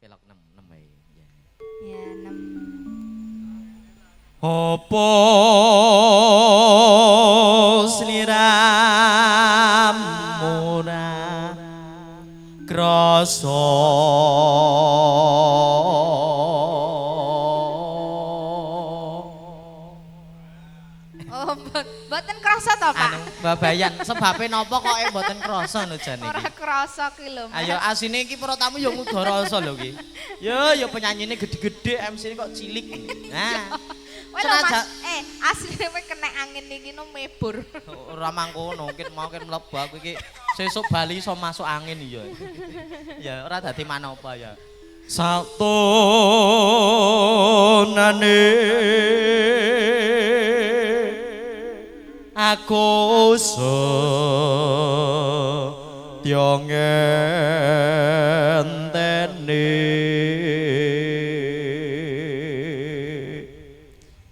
pelok 6 ya. Ya 6. Apa sliramu ora krasa Oh, mboten krasa to, Pak? anu babayan sebabe napa kok mboten krasa no jane Ora iki. krasa ki lho, Mas. Ayo asine iki para tamu ya ngudo rasa lho iki. Ya penyanyine gede-gede MC-ne kok cilik. Nah. Wah lho Mas, asline kowe kena angin iki no mebur. Ora mangkono, kin mau kin mlebu aku iki sesuk Bali iso masuk angin ya. Ya ora dadi manapa ya. Satonane aku setya ngenteni.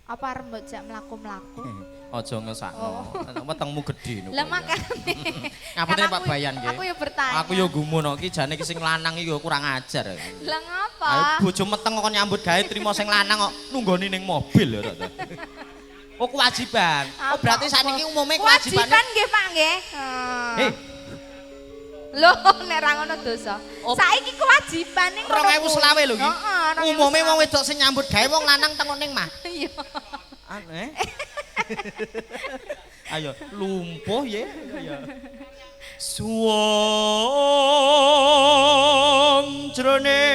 Apa arep mbok jak mlaku-mlaku? Aja ngesakno. Wetengmu gedhe niku. Lah makane. Ngapunten Pak Bayan nggih. Aku ya bertanya. Aku ya gumun iki jane ki sing lanang iki kurang ajar. Lah ngapa? Ayo bojo meteng kok nyambut gawe trimo sing lanang kok nunggoni ning mobil ya. Oh kewajiban. Oh berarti sakniki umume kewajibane. Kewajiban nggih Pak nggih. Heh. Loh nek ra ngono dosa. Oh. Saiki kewajibane 2020 lho iki. Heeh. Umume wong wedok sing nyambut gawe wong lanang tengok ning mah. Iya. Aneh. Ayo lumpuh ya. Suwung jrone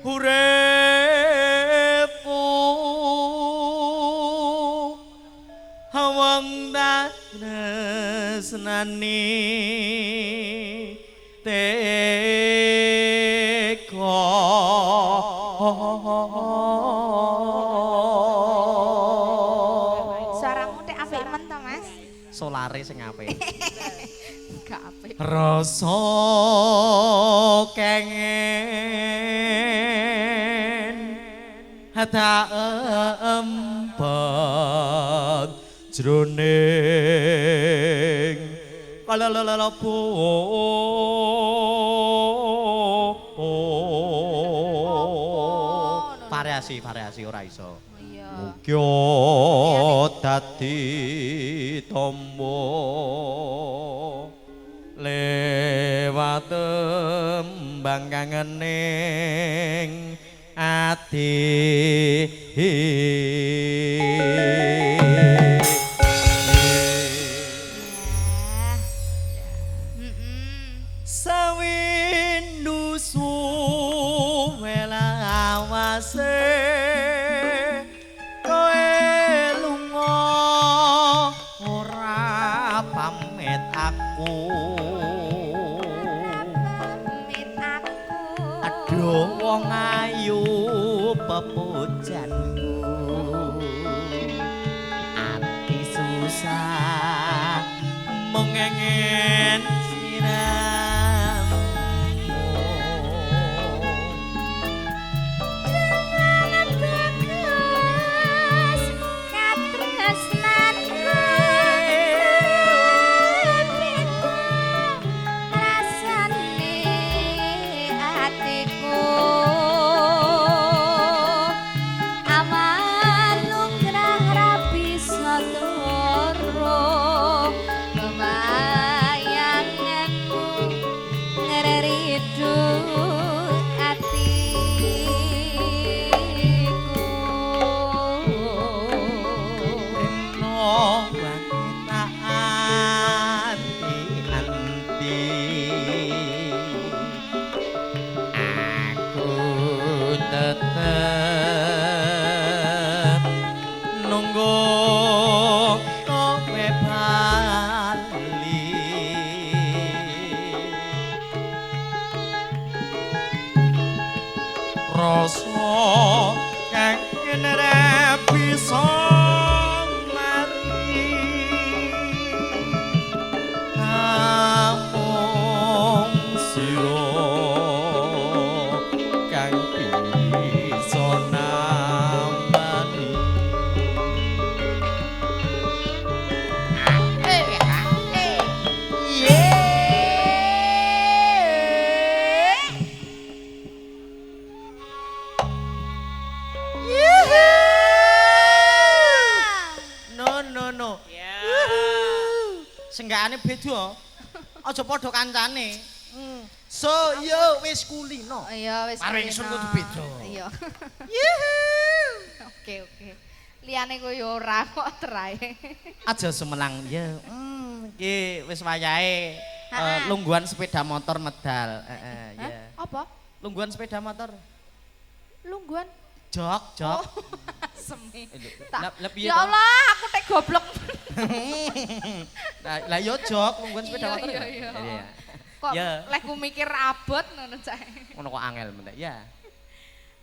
uripku hawang tresnani Suaramu tek apik men to, Mas? solare sing apik. Gak apik. Rasa kengen hata empat jroning kalalapo variasi ora iso. Mugya dadi tombo lewat tembang kangening ati. Sawindu suwe lawase kowe lunga ora pamit aku. Pamit aku. Aduh wong ayu pepujanku. Ati susah mengengen siramu. Jangan bagus katresnanku. Hatiku rasane atiku. Aman lungrah ra bisa turu. Bayanganmu ngeridu atiku. No wanita anti-anti aku tetep nunggu kowe bali. Rasa kangen ra bisa mari namung sira kang bisa nambani. gayane beda. Aja padha kancane. So yo wis kulino. Iya wis. Karo ingsun kudu beda. Iya. Yuhu. Oke. Liyane kowe yo ora kok terae. Aja semenang ya. Iki wis wayahe lungguhan sepeda motor medal. Ya. Apa? Lungguhan sepeda motor. Lungguhan. Jok. Semi. Lah piye Ya Allah, aku tek goblok. Lah yo jok lungguhan sepeda motor. Iya. Kok Ya. lek ku mikir abot ngono cae. Ngono kok angel meneh ya.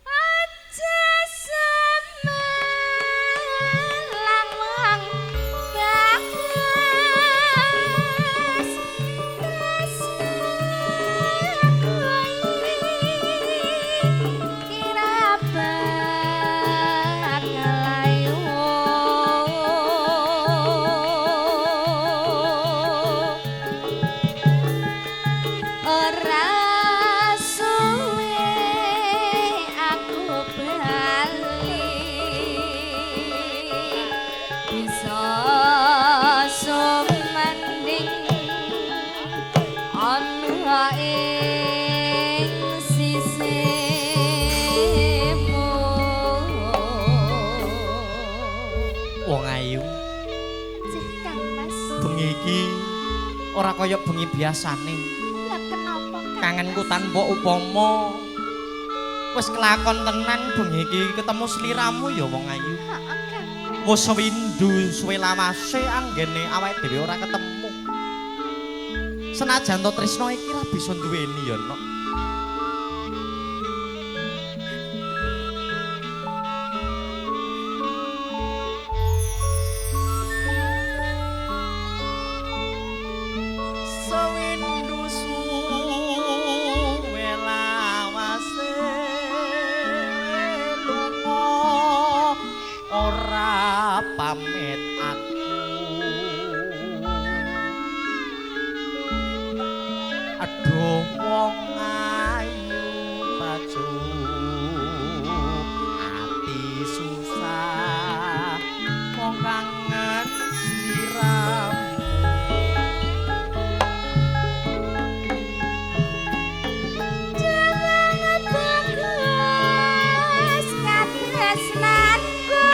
Aja semelang bagus kira bakal ayo ora suwe aku bali bisa sumanding ana ing sisimu Wong ayu cih Kang Mas bengi iki ora kaya bengi biasane. lah kenapa Kang Kangenku tanpa upama. Wis kelakon tenan bengi iki ketemu sliramu ya wong ayu. Kang Wis windu suwe lawase anggene awake dhewe ora ketemu. Senajan to tresno iki ra bisa duweni ya nok. Sewindu suwe lawase lunga ora pamit aku. Aduh wong ayu baju ati susah wong kangen sliramu. jangan bagus katresnanku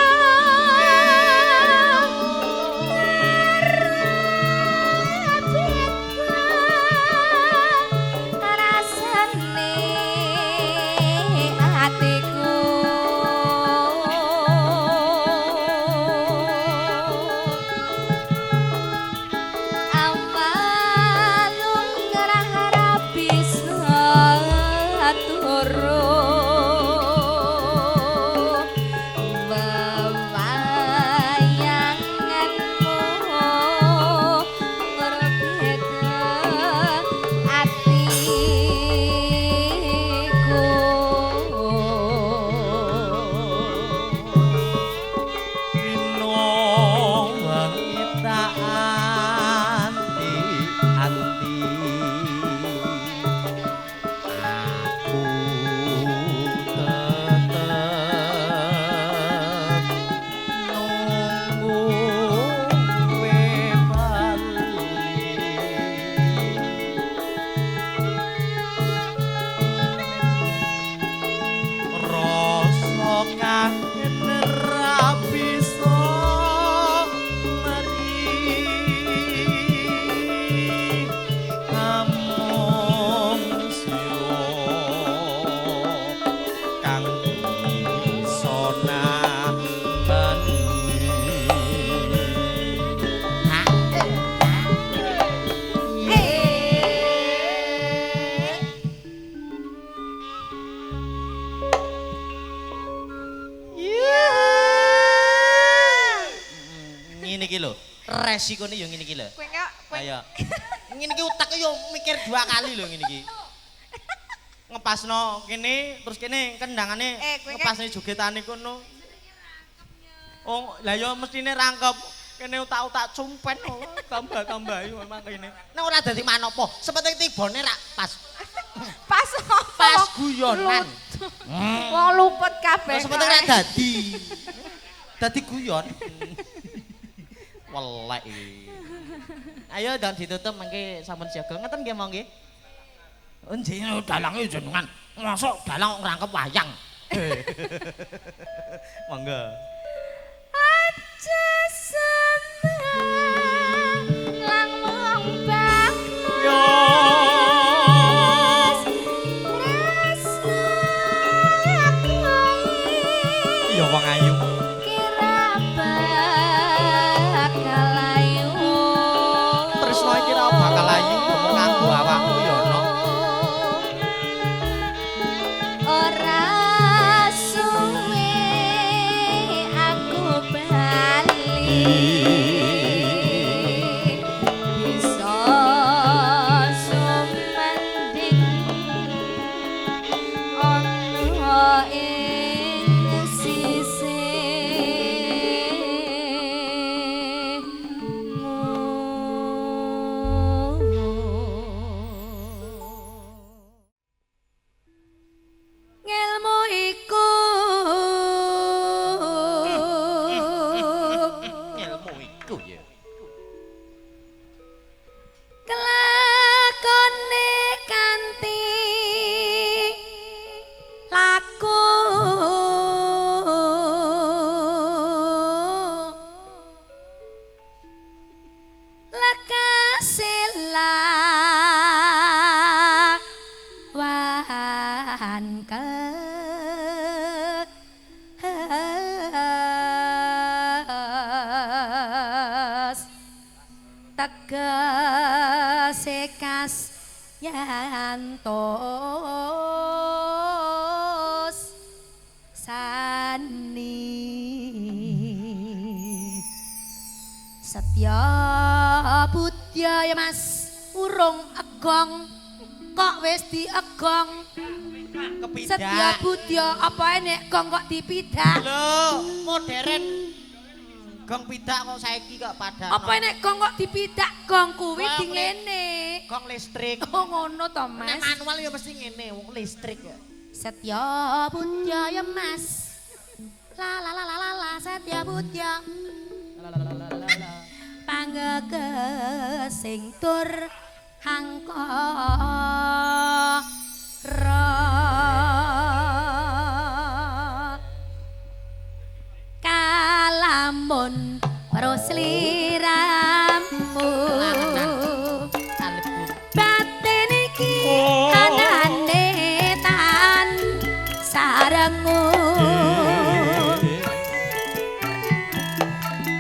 rasane atiku amalun ngerah bisa turu bewayanganmu berbeda atiku Rino wanita anti aku tetep nunggu kowe bali. Rasa kangen ra bisa meri namung sira kang bisa nambani. Ngene iki lho, resikone yo ngene iki lho. kowe kok Ayo. Ngene iki utek yo mikir dua kali lho ngene iki. Ngepasno kene terus kene kendangane kowe ngepasne jogetane kono. Oh, lah yo mestine rangkep. Kene utak-utak cumpen tambah-tambah yo memang kene. Nek ora dadi manopo, sepenting tibone rak pas. pas apa? Pas guyonan. Wong luput kabeh. Sepenting rak dadi. Dadi guyon. Welek iki. Ayo ndang ditutup mengke sampun siaga. Ngeten nggih monggo nggih. Nggih dalange jenengan. Mosok dalang ngrangkep wayang. Monggo. Aja seneng lang mung bagus. Yo. Iya wong ayu. Kira bakal ayu. Tresno iki ra bakal ayu ngomong kanggo awakmu ya no. Ora suwe aku bali. Bisa sumending ana ing ngelmu iku Ilmu iku ya. kelakone kanthi laku lekasila wan tegese kas yantos sani Setya Budya ya Mas urung egong kok wis diegong Setya Kepidak. Budya apa nek gong kok dipidak Lho, modern. Gong pidak kok saiki kok padha. apa nek gong kok dipidak gong kuwi Gong di ngene Gong listrik. oh ngono to Nek Mas manual ya mesti ngene, wong listrik ya. Setya Budya ya Mas la la la la la la Setya Budya pangeke sing tur hangkara kalamun terus liramu batin iki anane tan sarengu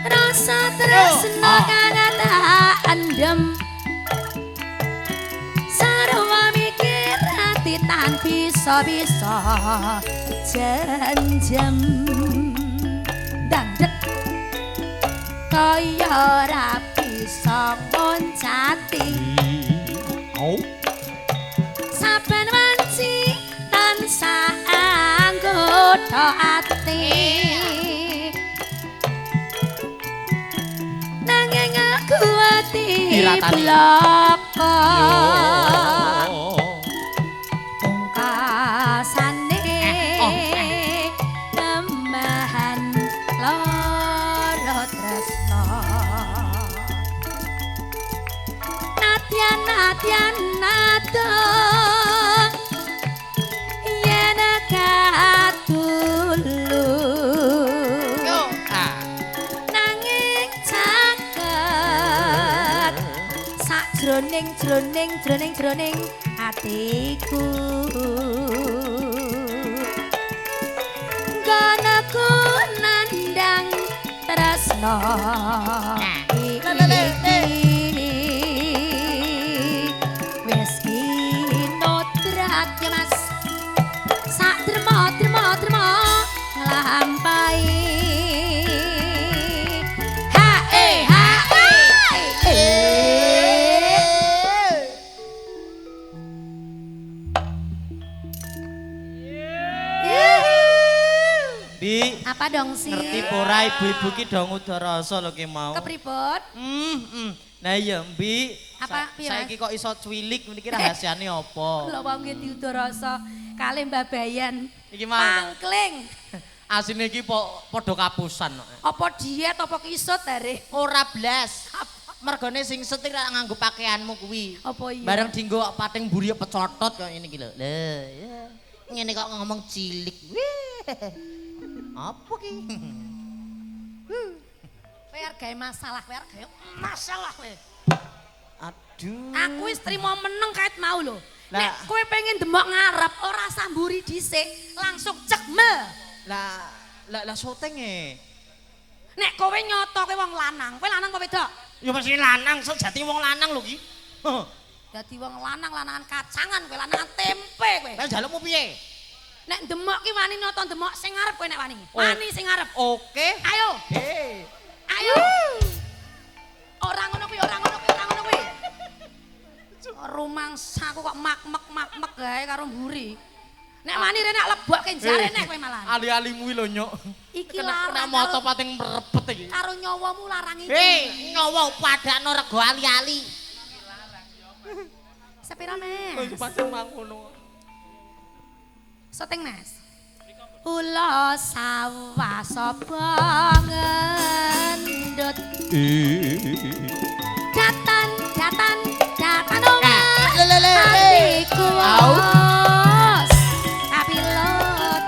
rasa tresna kang tak endem sarwa mikir ati tan bisa-bisa janjem dandek kaya ora bisa ngoncati Oh. saben wanci tansah anggoda ati nanging aku ati Diratani. bloko Yo. pungkasane tembahan lara tresna nadyan nado yen katulu Yo. Ah. nanging caket sakjroning atiku ganaku nandang tresna wis kinodrat ya Mas sak tremo nglampahi hae Bi, apa dong sih ngerti pora ibu-ibu ki do ngudarasa lho ki mau. kepripun Nah iya, Bi. Apa, piye, Saiki kok iso cuwilik niki rahasiane apa? lho wong iki diudara kalih mbabayan Iki mau. pangkling Asine iki padha kapusan kok. apa diet apa kisut are Ora blas. mergone sing setir nganggo pakaianmu kuwi. Apa iya? Bareng dienggo pating mburi pecotot kaya ngene iki lho. Lah, ya. Ngene kok ngomong cilik. Wih. Apa ki? Kowe arep gawe masalah, kowe arep gawe masalah kowe. Aduh. Aku wis trimo meneng kait mau lho. Lah. Nek kowe pengen demok ngarep ora samburi dhisik, langsung cekmel. Lah syuting e. Nek kowe nyoto kowe wong lanang, kowe lanang apa wedok? Ya mesti lanang, sejati wong lanang lho ki. Dadi wong lanang lanangan kacangan kowe, lanangan tempe kowe. Lah jalukmu piye? Nek demok ki wani nyoto demok sing ngarep kowe nek wani. Oh. Wani sing ngarep. Oke. Ayo. Hei. Ayo. Ora ngono kuwi, ora ngono kuwi, ora ngono kuwi. Rumangsaku kok mak-mek gae karo mburi. Nek wani rene lebokke jare nek kowe malah. Ali-alimu lho, Nyuk. Iki Kena larang moto karo- pating merepet iki. Karo nyawamu larang iki. Hei, nyawa padakno rego ali-ali. Sepira, Mas? Pancen mangkono. Syuting, Mas. Ula sawah sapa ngendut. Datan omah. Atiku wos kapilut.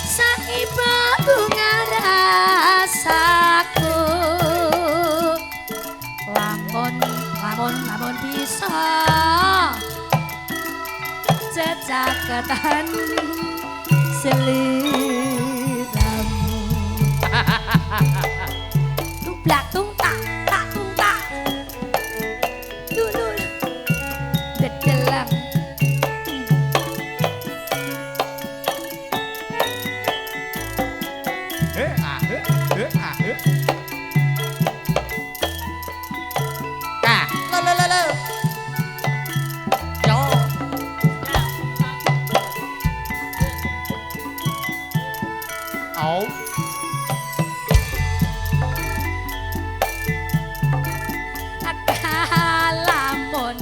Saiba bunga rasaku. Lamun bisa cecaketan seliramu. Tublak tungtak tak tungtak dulu dedelang. Lamun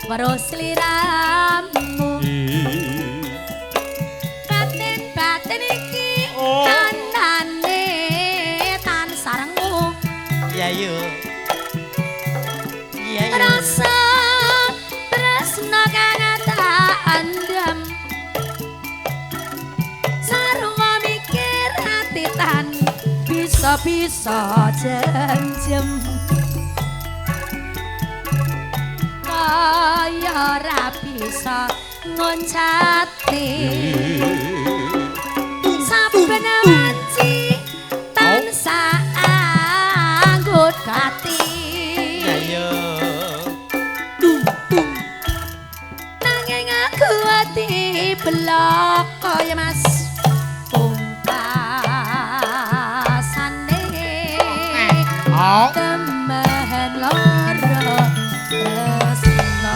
weruh sliramu batin iki kanane tan sarengmu. Iya yuk. Iya yuk. Rasa tresna kang tak andam sarwa mikir atitan bisa-bisa jenjem kaya ora bisa ngoncati saben wanci tansah anggut hati. Iya yuk. Nanging aku ati blok kaya Mas pungkasane temehen lara tresna.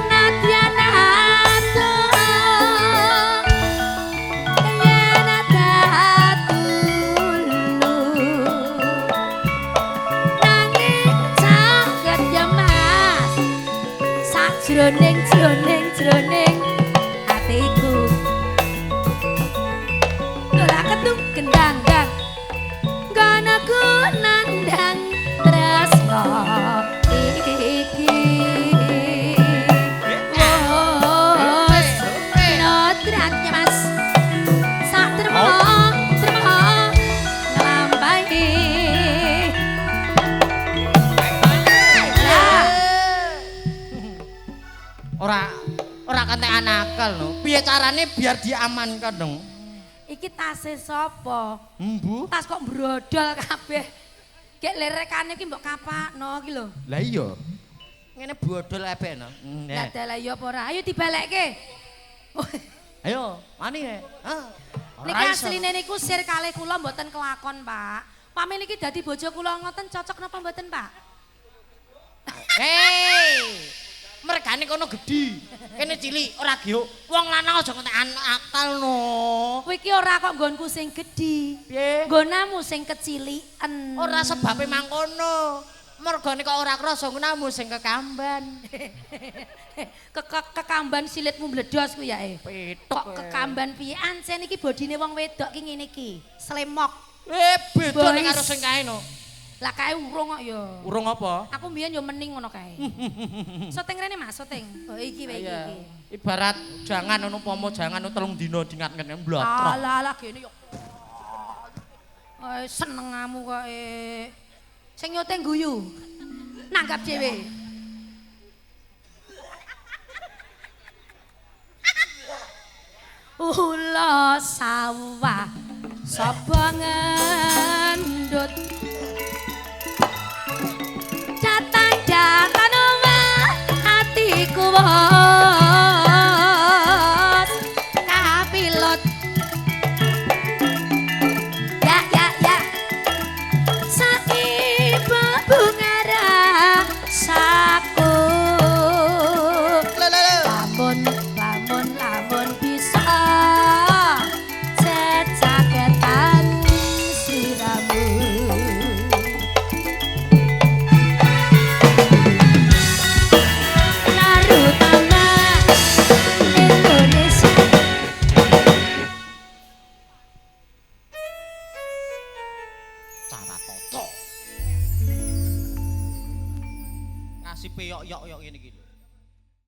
Nadyan ado yen datulu nanging caket ya Mas sajroning atiku ora ketung gendang-dang gono ku nandang tresna iki. Wos nodratnya Mas sak termo nglampahi. Ora kantekan akal no. Piye carane biar diamankan dong? Iki tase sapa? Mbu. Tas kok brodol kabeh. Gek lerekane iki mbok kapakno iki lho. Lah iya. Ngene bodol ebek no. Lah dalah ya apa ora? Ayo dibalekke. Ayo, mani ya. Niki asline niku sir kalih kula mboten kelakon, Pak. Pamit niki dadi bojo kula ngoten cocok napa mboten, Pak? Hei. Mergane kono gedhi. Kene cilik ora gyo. Wong lanang aja ngentekan akal no. Kowe iki ora kok nggonku sing gedhi. Piye? Nggonamu sing keciliken. Ora sebabe mangkono. mergane kok ora krasa namu sing kekamban. Kekamban silitmu mbledos ku ya Pituk. Kok kekamban piye ancen iki bodine wong wedok ki ngene iki. Slemok. Beda nek Boys. karo sing kae no. Lah kae urung kok ya. Urung apa? Aku mbiyen yo mening ngono kae. Syuting rene Mas, syuting. Oh iki wae iki. Ibarat jangan ono pomo jangan telung dina dingat-ngat mblotro. Alah gene yo. Senengamu kok sing nyuting guyu. Nanggap dhewe. Ula sawah sapa ngendut jatan-jatan omah atiku wos kapilot ya saiba bungara saku lamun bisa cecaketan siramu Narutama Indonesia Cara toto. Ngasih peyok-yok ngene iki lho.